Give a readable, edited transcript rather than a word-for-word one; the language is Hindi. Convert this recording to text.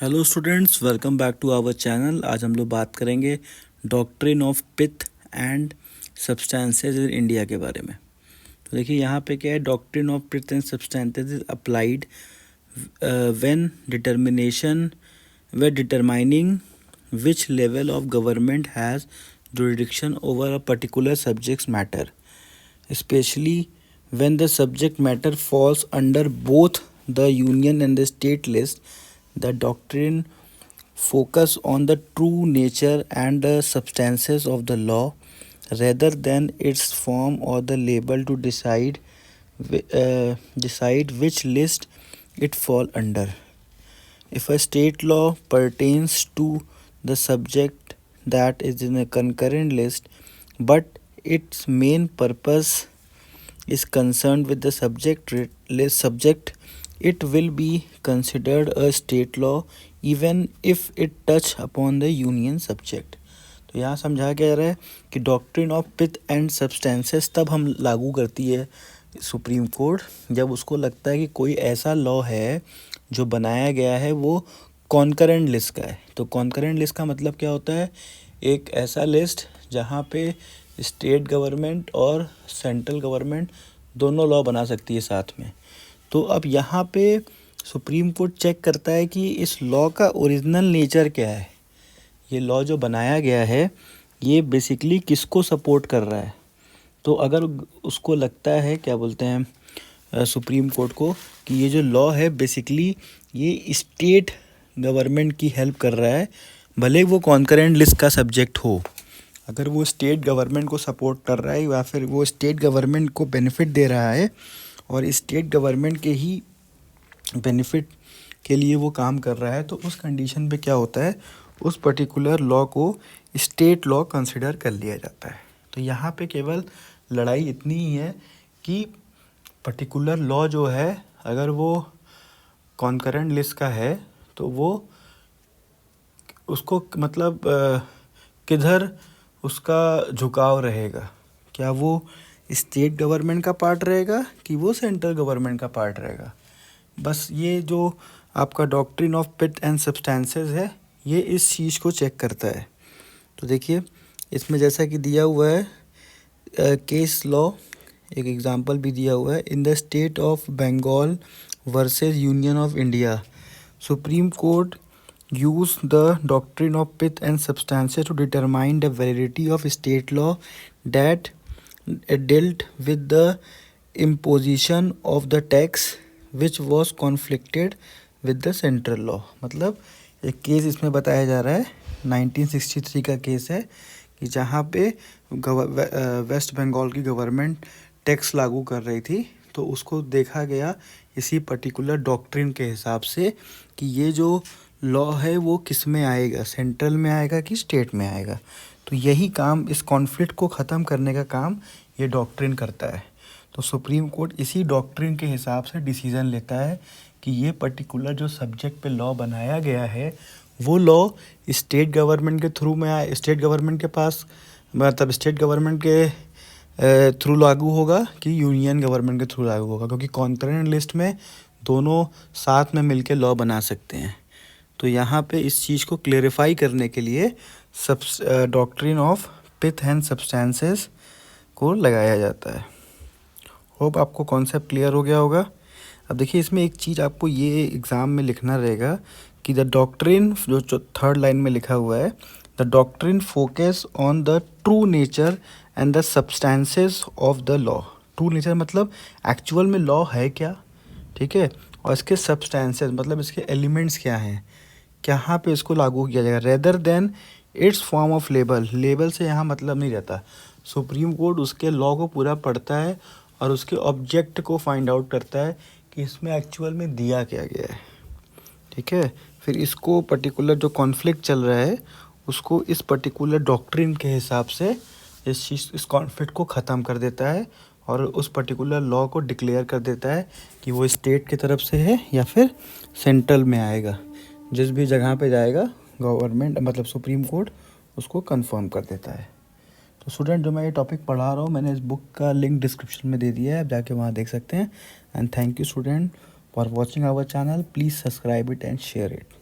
Hello students, welcome back to our channel. आज हम लोग बात करेंगे doctrine of pith and substances in India के बारे में। तो देखिए यहाँ पे क्या है, doctrine of pith and substances is applied when determining which level of government has jurisdiction over a particular subject matter, especially when the subject matter falls under both the union and the state list. The doctrine focus on the true nature and the substances of the law rather than its form or the label to decide which list it fall under. If a state law pertains to the subject that is in a concurrent list, but its main purpose is concerned with the subject, it will be considered a state law even if it touch upon the union subject. तो यहाँ समझा क्या जा रहा है कि doctrine of pith and substances तब हम लागू करती है सुप्रीम कोर्ट जब उसको लगता है कि कोई ऐसा लॉ है जो बनाया गया है वो कॉन्करेंट लिस्ट का है। तो कॉन्करेंट लिस्ट का मतलब क्या होता है, एक ऐसा लिस्ट जहाँ पे स्टेट गवर्नमेंट और सेंट्रल गवर्नमेंट दोनों लॉ बना सकती है साथ में। तो अब यहाँ पे सुप्रीम कोर्ट चेक करता है कि इस लॉ का ओरिजिनल नेचर क्या है, ये लॉ जो बनाया गया है ये बेसिकली किसको सपोर्ट कर रहा है। तो अगर उसको लगता है, क्या बोलते हैं सुप्रीम कोर्ट को, कि ये जो लॉ है बेसिकली ये स्टेट गवर्नमेंट की हेल्प कर रहा है, भले वो कॉन्करेंट लिस्ट का सब्जेक्ट हो, अगर वो स्टेट गवर्नमेंट को सपोर्ट कर रहा है या फिर वो स्टेट गवर्नमेंट को बेनिफिट दे रहा है और स्टेट गवर्नमेंट के ही बेनिफिट के लिए वो काम कर रहा है, तो उस कंडीशन पे क्या होता है, उस पर्टिकुलर लॉ को स्टेट लॉ कंसिडर कर लिया जाता है। तो यहाँ पे केवल लड़ाई इतनी ही है कि पर्टिकुलर लॉ जो है अगर वो कॉन्करेंट लिस्ट का है तो वो उसको मतलब किधर उसका झुकाव रहेगा, क्या वो स्टेट गवर्नमेंट का पार्ट रहेगा कि वो सेंट्रल गवर्नमेंट का पार्ट रहेगा। बस ये जो आपका doctrine of pith and substances है ये इस चीज़ को चेक करता है। तो देखिए इसमें जैसा कि दिया हुआ है केस लॉ, एक एग्जांपल भी दिया हुआ है, in the state of Bengal versus union of India supreme court use the doctrine of pith and substances to determine the validity of state law that dealt with the imposition of the tax which was conflicted with the central law। मतलब एक केस इसमें बताया जा रहा है, 1963 का केस है कि जहाँ पे वेस्ट बंगाल की गवर्नमेंट टैक्स लागू कर रही थी, तो उसको देखा गया इसी पर्टिकुलर डॉक्ट्रिन के हिसाब से कि ये जो लॉ है वो किस में आएगा, सेंट्रल में आएगा कि स्टेट में आएगा। तो यही काम, इस कॉन्फ्लिक्ट को ख़त्म करने का काम ये डॉक्ट्रिन करता है। तो सुप्रीम कोर्ट इसी डॉक्ट्रिन के हिसाब से डिसीज़न लेता है कि ये पर्टिकुलर जो सब्जेक्ट पे लॉ बनाया गया है वो लॉ स्टेट गवर्नमेंट के थ्रू में आए, स्टेट गवर्नमेंट के पास मतलब स्टेट गवर्नमेंट के थ्रू लागू होगा कि यूनियन गवर्नमेंट के थ्रू लागू होगा, क्योंकि कॉन्करेंट लिस्ट में दोनों साथ में मिलके लॉ बना सकते हैं। तो यहाँ पे इस चीज़ को क्लेरिफाई करने के लिए doctrine of pith and substances को लगाया जाता है। होप आपको कॉन्सेप्ट क्लियर हो गया होगा। अब देखिए इसमें एक चीज़ आपको ये एग्ज़ाम में लिखना रहेगा कि द डॉक्ट्रिन, जो थर्ड लाइन में लिखा हुआ है, the doctrine focus on the true nature and the substances of the law. True nature मतलब एक्चुअल में लॉ है क्या, ठीक है, और इसके सब्सटेंसेस मतलब इसके एलिमेंट्स क्या हैं, कहाँ पे इसको लागू किया जाएगा, rather than it's form of label. Label से यहाँ मतलब नहीं रहता, सुप्रीम कोर्ट उसके लॉ को पूरा पढ़ता है और उसके ऑब्जेक्ट को फाइंड आउट करता है कि इसमें एक्चुअल में दिया क्या गया है, ठीक है। फिर इसको पर्टिकुलर जो कॉन्फ्लिक्ट चल रहा है उसको इस पर्टिकुलर डॉक्ट्रिन के हिसाब से इस कॉन्फ्लिक्ट को ख़त्म कर देता है और उस पर्टिकुलर लॉ को डिक्लेयर कर देता है कि वो स्टेट की तरफ से है या फिर सेंट्रल में आएगा। जिस भी जगह पे जाएगा गवर्नमेंट मतलब सुप्रीम कोर्ट उसको कंफर्म कर देता है। तो स्टूडेंट, जो मैं ये टॉपिक पढ़ा रहा हूँ मैंने इस बुक का लिंक डिस्क्रिप्शन में दे दिया है, आप जाके वहाँ देख सकते हैं। And thank you student for watching our channel, please subscribe it and share it.